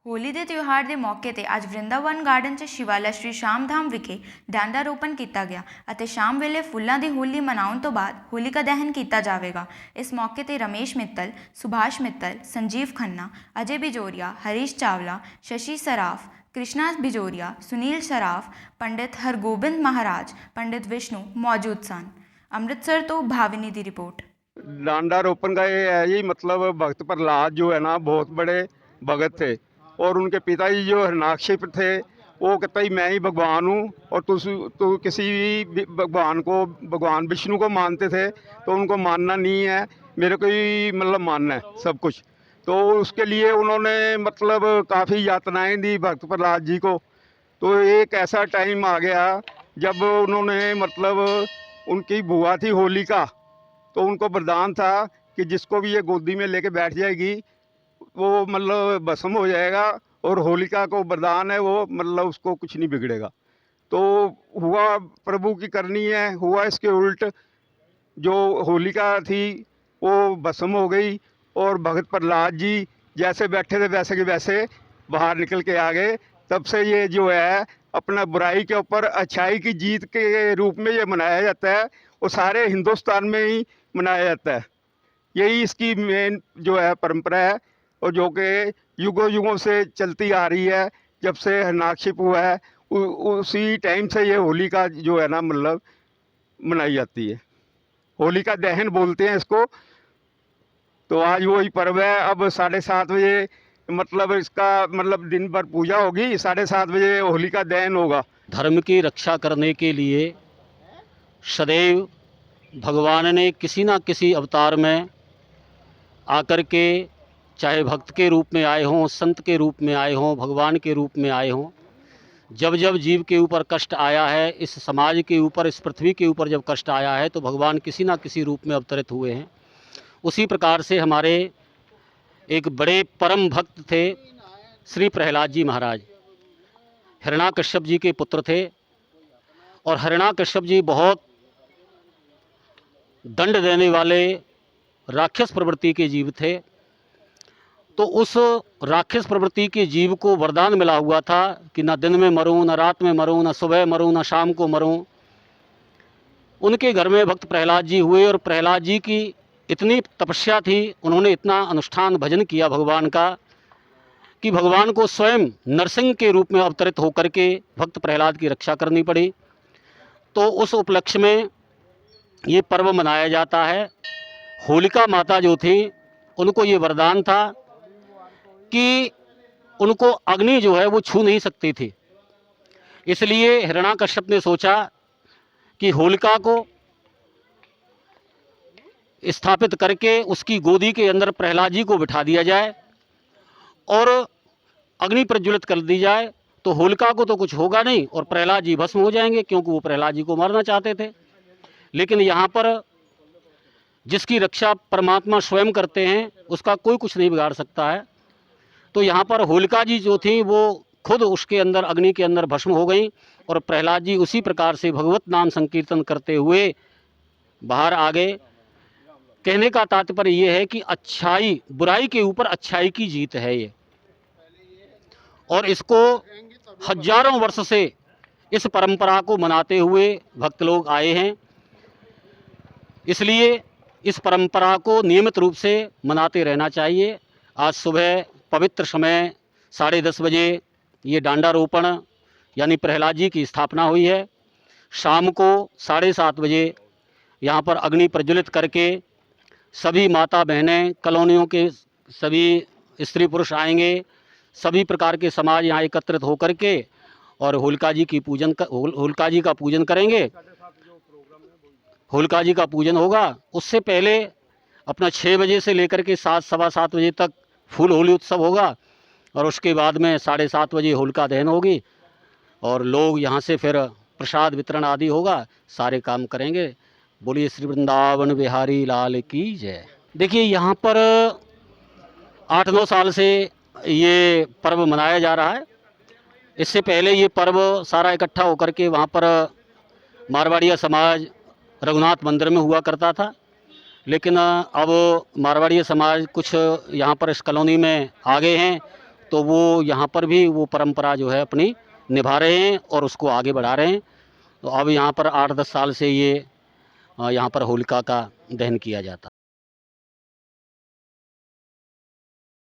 होली के त्यौहार के मौके ते आज वृंदावन गार्डन च शिवाला श्री श्याम धाम विखे डांडा रोपण किया गया ਅਤੇ शाम वेले फुल्लां ਦੀ होली मनाउण तो बाद होलिका दहन किया जाएगा। इस मौके ते रमेश मित्तल, सुभाष मित्तल, संजीव खन्ना, अजय बिजोरिया, हरीश चावला, शशि सराफ, कृष्णा बिजोरिया, सुनील सराफ, पंडित हरगोबिंद महाराज, पंडित विष्णु मौजूद सन। अमृतसर तो भाविनी की रिपोर्ट। डांडा रोपण का ये है ही मतलब भक्त प्रहलाद जो है ना बहुत बड़े भगत थे और उनके पिताजी जो हिरणाकशिप थे वो कहता ही मैं ही भगवान हूँ और तू किसी भी भगवान को भगवान विष्णु को मानते थे तो उनको मानना नहीं है, मेरे को ही मतलब मानना है सब कुछ। तो उसके लिए उन्होंने मतलब काफ़ी यातनाएं दी भक्त प्रहलाद जी को। तो एक ऐसा टाइम आ गया जब उन्होंने मतलब उनकी बुआ थी होलिका, तो उनको वरदान था कि जिसको भी ये गोदी में लेके बैठ जाएगी वो मतलब भस्म हो जाएगा और होलिका को वरदान है वो मतलब उसको कुछ नहीं बिगड़ेगा। तो हुआ प्रभु की करनी है, हुआ इसके उल्ट। जो होलिका थी वो भस्म हो गई और भगत प्रहलाद जी जैसे बैठे थे वैसे के वैसे बाहर निकल के आ गए। तब से ये जो है अपना बुराई के ऊपर अच्छाई की जीत के रूप में ये मनाया जाता है और सारे हिंदुस्तान में ही मनाया जाता है। यही इसकी मेन जो है परंपरा है और जो कि युगों युगों से चलती आ रही है। जब से हिरणाकशिप हुआ है उसी टाइम से ये होली का जो है ना मतलब मनाई जाती है। होली का दहन बोलते हैं इसको। तो आज वही पर्व है। अब 7:30 बजे मतलब इसका मतलब दिन भर पूजा होगी, 7:30 बजे होली का दहन होगा। धर्म की रक्षा करने के लिए सदैव भगवान ने किसी न किसी अवतार में आकर के, चाहे भक्त के रूप में आए हों, संत के रूप में आए हों, भगवान के रूप में आए हों, जब जब जीव के ऊपर कष्ट आया है, इस समाज के ऊपर, इस पृथ्वी के ऊपर जब कष्ट आया है तो भगवान किसी न किसी रूप में अवतरित हुए हैं। उसी प्रकार से हमारे एक बड़े परम भक्त थे श्री प्रहलाद जी महाराज, हिरणाकश्यप जी के पुत्र थे और हिरणाकश्यप जी बहुत दंड देने वाले राक्षस प्रवृत्ति के जीव थे। तो उस राक्षस प्रवृत्ति के जीव को वरदान मिला हुआ था कि न दिन में मरूं, न रात में मरूं, न सुबह मरूं, न शाम को मरूं। उनके घर में भक्त प्रहलाद जी हुए और प्रहलाद जी की इतनी तपस्या थी, उन्होंने इतना अनुष्ठान भजन किया भगवान का कि भगवान को स्वयं नरसिंह के रूप में अवतरित होकर के भक्त प्रहलाद की रक्षा करनी पड़ी। तो उस उपलक्ष्य में ये पर्व मनाया जाता है। होलिका माता जो थी उनको ये वरदान था कि उनको अग्नि जो है वो छू नहीं सकती थी। इसलिए हिरणाकश्यप ने सोचा कि होलिका को स्थापित करके उसकी गोदी के अंदर प्रहलाद जी को बिठा दिया जाए और अग्नि प्रज्वलित कर दी जाए, तो होलिका को तो कुछ होगा नहीं और प्रहलाद जी भस्म हो जाएंगे, क्योंकि वो प्रहलाद जी को मारना चाहते थे। लेकिन यहाँ पर जिसकी रक्षा परमात्मा स्वयं करते हैं उसका कोई कुछ नहीं बिगाड़ सकता है। तो यहाँ पर होलिका जी जो थी वो खुद उसके अंदर अग्नि के अंदर भस्म हो गई और प्रहलाद जी उसी प्रकार से भगवत नाम संकीर्तन करते हुए बाहर आ गए। कहने का तात्पर्य ये है कि अच्छाई, बुराई के ऊपर अच्छाई की जीत है ये, और इसको हजारों वर्ष से इस परंपरा को मनाते हुए भक्त लोग आए हैं। इसलिए इस परंपरा को नियमित रूप से मनाते रहना चाहिए। आज सुबह पवित्र समय 10:30 बजे ये डांडा रोपण यानी प्रहलाद जी की स्थापना हुई है। शाम को 7:30 बजे यहाँ पर अग्नि प्रज्वलित करके सभी माता बहनें, कॉलोनियों के सभी स्त्री पुरुष आएंगे, सभी प्रकार के समाज यहाँ एकत्रित होकर के और होलिका जी का पूजन करेंगे। होलिका जी का पूजन होगा। उससे पहले अपना 6 बजे से लेकर के 7, सवा 7 बजे तक फूल होली उत्सव होगा और उसके बाद में 7:30 बजे होलिका दहन होगी और लोग यहाँ से फिर प्रसाद वितरण आदि होगा, सारे काम करेंगे। बोलिए श्री वृंदावन बिहारी लाल की जय। देखिए यहाँ पर 8-9 साल से ये पर्व मनाया जा रहा है। इससे पहले ये पर्व सारा इकट्ठा होकर के वहाँ पर मारवाड़िया समाज रघुनाथ मंदिर में हुआ करता था, लेकिन अब मारवाड़ी समाज कुछ यहाँ पर इस कॉलोनी में आ गए हैं तो वो यहाँ पर भी वो परंपरा जो है अपनी निभा रहे हैं और उसको आगे बढ़ा रहे हैं। तो अब यहाँ पर 8-10 साल से ये यहाँ पर होलिका का दहन किया जाता है।